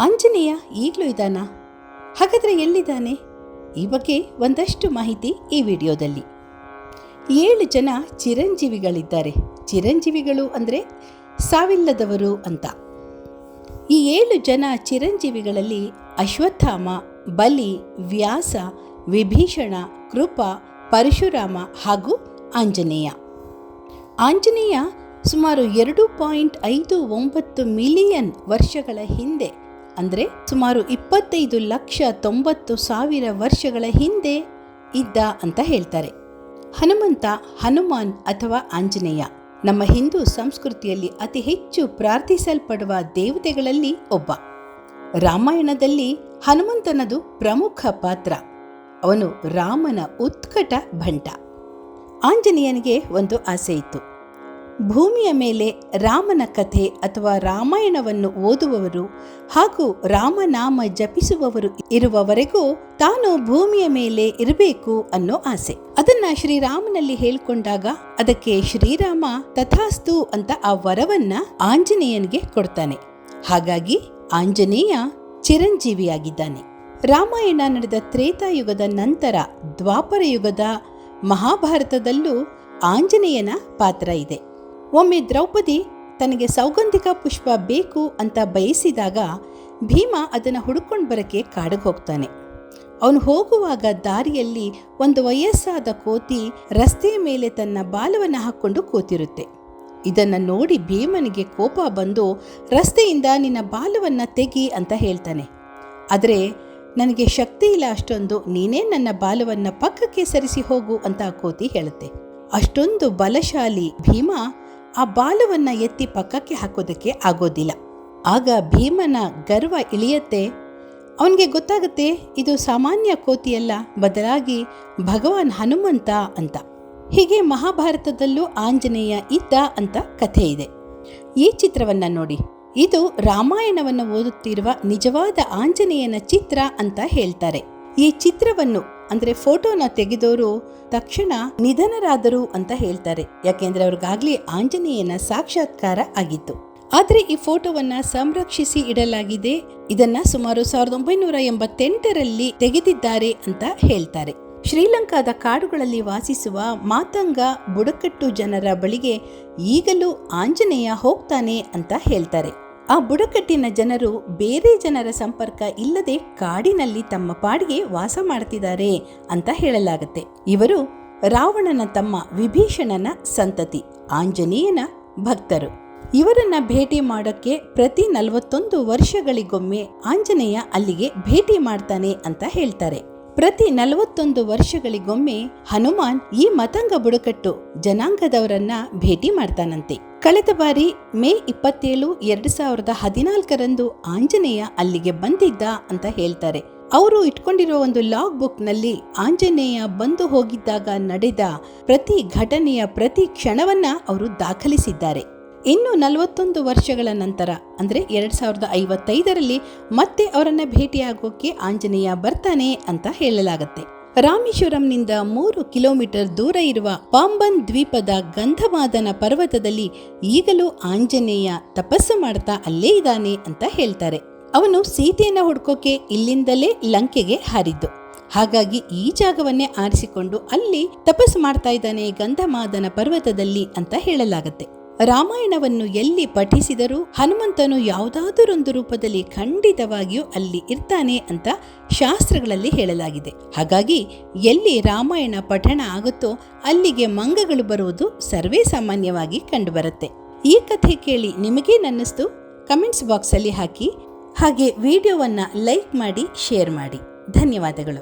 ಆಂಜನೇಯ ಈಗಲೂ ಇದ್ದಾನಾ? ಹಾಗಾದರೆ ಎಲ್ಲಿದ್ದಾನೆ? ಈ ಬಗ್ಗೆ ಒಂದಷ್ಟು ಮಾಹಿತಿ ಈ ವಿಡಿಯೋದಲ್ಲಿ. 7 ಜನ ಚಿರಂಜೀವಿಗಳಿದ್ದಾರೆ. ಚಿರಂಜೀವಿಗಳು ಅಂದರೆ ಸಾವಿಲ್ಲದವರು ಅಂತ. ಈ 7 ಜನ ಚಿರಂಜೀವಿಗಳಲ್ಲಿ ಅಶ್ವತ್ಥಾಮ, ಬಲಿ, ವ್ಯಾಸ, ವಿಭೀಷಣ, ಕೃಪ, ಪರಶುರಾಮ ಹಾಗೂ ಆಂಜನೇಯ. ಆಂಜನೇಯ ಸುಮಾರು 2.59 ಮಿಲಿಯನ್ ವರ್ಷಗಳ ಹಿಂದೆ, ಅಂದರೆ ಸುಮಾರು 25,90,000 ವರ್ಷಗಳ ಹಿಂದೆ ಇದ್ದ ಅಂತ ಹೇಳ್ತಾರೆ. ಹನುಮಂತ, ಹನುಮಾನ್ ಅಥವಾ ಆಂಜನೇಯ ನಮ್ಮ ಹಿಂದೂ ಸಂಸ್ಕೃತಿಯಲ್ಲಿ ಅತಿ ಹೆಚ್ಚು ಪ್ರಾರ್ಥಿಸಲ್ಪಡುವ ದೇವತೆಗಳಲ್ಲಿ ಒಬ್ಬ. ರಾಮಾಯಣದಲ್ಲಿ ಹನುಮಂತನದು ಪ್ರಮುಖ ಪಾತ್ರ. ಅವನು ರಾಮನ ಉತ್ಕಟ ಭಂಟ. ಆಂಜನೇಯನಿಗೆ ಒಂದು ಆಸೆ ಇತ್ತು. ಭೂಮಿಯ ಮೇಲೆ ರಾಮನ ಕಥೆ ಅಥವಾ ರಾಮಾಯಣವನ್ನು ಓದುವವರು ಹಾಗೂ ರಾಮನಾಮ ಜಪಿಸುವವರು ಇರುವವರೆಗೂ ತಾನು ಭೂಮಿಯ ಮೇಲೆ ಇರಬೇಕು ಅನ್ನೋ ಆಸೆ. ಅದನ್ನ ಶ್ರೀರಾಮನಲ್ಲಿ ಹೇಳಿಕೊಂಡಾಗ ಅದಕ್ಕೆ ಶ್ರೀರಾಮ ತಥಾಸ್ತು ಅಂತ ಆ ವರವನ್ನ ಆಂಜನೇಯನಿಗೆ ಕೊಡ್ತಾನೆ. ಹಾಗಾಗಿ ಆಂಜನೇಯ ಚಿರಂಜೀವಿಯಾಗಿದ್ದಾನೆ. ರಾಮಾಯಣ ನಡೆದ ತ್ರೇತಾಯುಗದ ನಂತರ ದ್ವಾಪರ ಯುಗದ ಮಹಾಭಾರತದಲ್ಲೂ ಆಂಜನೇಯನ ಪಾತ್ರ ಇದೆ. ಒಮ್ಮೆ ದ್ರೌಪದಿ ತನಗೆ ಸೌಗಂಧಿಕ ಪುಷ್ಪ ಬೇಕು ಅಂತ ಬಯಸಿದಾಗ ಭೀಮ ಅದನ್ನು ಹುಡುಕೊಂಡು ಬರೋಕ್ಕೆ ಕಾಡಿಗೆ ಹೋಗ್ತಾನೆ. ಅವನು ಹೋಗುವಾಗ ದಾರಿಯಲ್ಲಿ ಒಂದು ವಯಸ್ಸಾದ ಕೋತಿ ರಸ್ತೆಯ ಮೇಲೆ ತನ್ನ ಬಾಲವನ್ನು ಹಾಕ್ಕೊಂಡು ಕೂತಿರುತ್ತೆ. ಇದನ್ನು ನೋಡಿ ಭೀಮನಿಗೆ ಕೋಪ ಬಂದು ರಸ್ತೆಯಿಂದ ನಿನ್ನ ಬಾಲವನ್ನು ತೆಗಿ ಅಂತ ಹೇಳ್ತಾನೆ. ಆದರೆ ನನಗೆ ಶಕ್ತಿ ಇಲ್ಲ ಅಷ್ಟೊಂದು, ನೀನೇ ನನ್ನ ಬಾಲವನ್ನು ಪಕ್ಕಕ್ಕೆ ಸರಿಸಿ ಹೋಗು ಅಂತ ಆ ಕೋತಿ ಹೇಳುತ್ತೆ. ಅಷ್ಟೊಂದು ಬಲಶಾಲಿ ಭೀಮ ಆ ಬಾಲವನ್ನು ಎತ್ತಿ ಪಕ್ಕಕ್ಕೆ ಹಾಕೋದಕ್ಕೆ ಆಗೋದಿಲ್ಲ. ಆಗ ಭೀಮನ ಗರ್ವ ಇಳಿಯತ್ತೆ. ಅವನಿಗೆ ಗೊತ್ತಾಗುತ್ತೆ ಇದು ಸಾಮಾನ್ಯ ಕೋತಿಯಲ್ಲ, ಬದಲಾಗಿ ಭಗವಾನ್ ಹನುಮಂತ ಅಂತ. ಹೀಗೆ ಮಹಾಭಾರತದಲ್ಲೂ ಆಂಜನೇಯ ಇದ್ದ ಅಂತ ಕಥೆ ಇದೆ. ಈ ಚಿತ್ರವನ್ನು ನೋಡಿ, ಇದು ರಾಮಾಯಣವನ್ನು ಓದುತ್ತಿರುವ ನಿಜವಾದ ಆಂಜನೇಯನ ಚಿತ್ರ ಅಂತ ಹೇಳ್ತಾರೆ. ಈ ಚಿತ್ರವನ್ನು ಅಂದರೆ ಫೋಟೋನ ತೆಗೆದವರು ತಕ್ಷಣ ನಿಧನರಾದರು ಅಂತ ಹೇಳ್ತಾರೆ. ಯಾಕೆಂದ್ರೆ ಅವ್ರಿಗಾಗ್ಲೇ ಆಂಜನೇಯನ ಸಾಕ್ಷಾತ್ಕಾರ ಆಗಿತ್ತು. ಆದರೆ ಈ ಫೋಟೋವನ್ನ ಸಂರಕ್ಷಿಸಿ ಇಡಲಾಗಿದೆ. ಇದನ್ನ ಸುಮಾರು 1988ರಲ್ಲಿ ತೆಗೆದಿದ್ದಾರೆ ಅಂತ ಹೇಳ್ತಾರೆ. ಶ್ರೀಲಂಕಾದ ಕಾಡುಗಳಲ್ಲಿ ವಾಸಿಸುವ ಮಾತಂಗ ಬುಡಕಟ್ಟು ಜನರ ಬಳಿಗೆ ಈಗಲೂ ಆಂಜನೇಯ ಹೋಗ್ತಾನೆ ಅಂತ ಹೇಳ್ತಾರೆ. ಆ ಬುಡಕಟ್ಟಿನ ಜನರು ಬೇರೆ ಜನರ ಸಂಪರ್ಕ ಇಲ್ಲದೆ ಕಾಡಿನಲ್ಲಿ ತಮ್ಮ ಪಾಡಿಗೆ ವಾಸ ಮಾಡ್ತಿದ್ದಾರೆ ಅಂತ ಹೇಳಲಾಗುತ್ತೆ. ಇವರು ರಾವಣನ ತಮ್ಮ ವಿಭೀಷಣನ ಸಂತತಿ, ಆಂಜನೇಯನ ಭಕ್ತರು. ಇವರನ್ನ ಭೇಟಿ ಮಾಡೋಕ್ಕೆ ಪ್ರತಿ 41 ವರ್ಷಗಳಿಗೊಮ್ಮೆ ಆಂಜನೇಯ ಅಲ್ಲಿಗೆ ಭೇಟಿ ಮಾಡ್ತಾನೆ ಅಂತ ಹೇಳ್ತಾರೆ. ಪ್ರತಿ 41 ವರ್ಷಗಳಿಗೊಮ್ಮೆ ಹನುಮಾನ್ ಈ ಮತಂಗ ಬುಡಕಟ್ಟು ಜನಾಂಗದವರನ್ನ ಭೇಟಿ ಮಾಡ್ತಾನಂತೆ. ಕಳೆದ ಬಾರಿ ಮೇ 27, 2014ರಂದು ಆಂಜನೇಯ ಅಲ್ಲಿಗೆ ಬಂದಿದ್ದ ಅಂತ ಹೇಳ್ತಾರೆ. ಅವರು ಇಟ್ಕೊಂಡಿರೋ ಒಂದು ಲಾಗ್ ಬುಕ್ ನಲ್ಲಿ ಆಂಜನೇಯ ಬಂದು ಹೋಗಿದ್ದಾಗ ನಡೆದ ಪ್ರತಿ ಘಟನೆಯ ಪ್ರತಿ ಕ್ಷಣವನ್ನ ಅವರು ದಾಖಲಿಸಿದ್ದಾರೆ. ಇನ್ನು 41 ವರ್ಷಗಳ ನಂತರ ಅಂದರೆ 2055ರಲ್ಲಿ ಮತ್ತೆ ಅವರನ್ನ ಭೇಟಿಯಾಗೋಕೆ ಆಂಜನೇಯ ಬರ್ತಾನೆ ಅಂತ ಹೇಳಲಾಗತ್ತೆ. ರಾಮೇಶ್ವರಂನಿಂದ 3 ಕಿಲೋಮೀಟರ್ ದೂರ ಇರುವ ಪಾಂಬನ್ ದ್ವೀಪದ ಗಂಧಮಾದನ ಪರ್ವತದಲ್ಲಿ ಈಗಲೂ ಆಂಜನೇಯ ತಪಸ್ಸು ಮಾಡ್ತಾ ಅಲ್ಲೇ ಇದ್ದಾನೆ ಅಂತ ಹೇಳ್ತಾರೆ. ಅವನು ಸೀತೆಯನ್ನ ಹುಡ್ಕೋಕೆ ಇಲ್ಲಿಂದಲೇ ಲಂಕೆಗೆ ಹಾರಿದ್ದು. ಹಾಗಾಗಿ ಈ ಜಾಗವನ್ನೇ ಆರಿಸಿಕೊಂಡು ಅಲ್ಲಿ ತಪಸ್ಸು ಮಾಡ್ತಾ ಇದ್ದಾನೆ ಗಂಧಮಾದನ ಪರ್ವತದಲ್ಲಿ ಅಂತ ಹೇಳಲಾಗತ್ತೆ. ರಾಮಾಯಣವನ್ನು ಎಲ್ಲಿ ಪಠಿಸಿದರೂ ಹನುಮಂತನು ಯಾವುದಾದರೊಂದು ರೂಪದಲ್ಲಿ ಖಂಡಿತವಾಗಿಯೂ ಅಲ್ಲಿ ಇರ್ತಾನೆ ಅಂತ ಶಾಸ್ತ್ರಗಳಲ್ಲಿ ಹೇಳಲಾಗಿದೆ. ಹಾಗಾಗಿ ಎಲ್ಲಿ ರಾಮಾಯಣ ಪಠಣ ಆಗುತ್ತೋ ಅಲ್ಲಿಗೆ ಮಂಗಗಳು ಬರುವುದು ಸರ್ವೇ ಸಾಮಾನ್ಯವಾಗಿ ಕಂಡುಬರುತ್ತೆ. ಈ ಕಥೆ ಕೇಳಿ ನಿಮಗೇನನ್ನಿಸ್ತು? ಕಮೆಂಟ್ಸ್ ಬಾಕ್ಸಲ್ಲಿ ಹಾಕಿ. ಹಾಗೆ ವಿಡಿಯೋವನ್ನು ಲೈಕ್ ಮಾಡಿ, ಶೇರ್ ಮಾಡಿ. ಧನ್ಯವಾದಗಳು.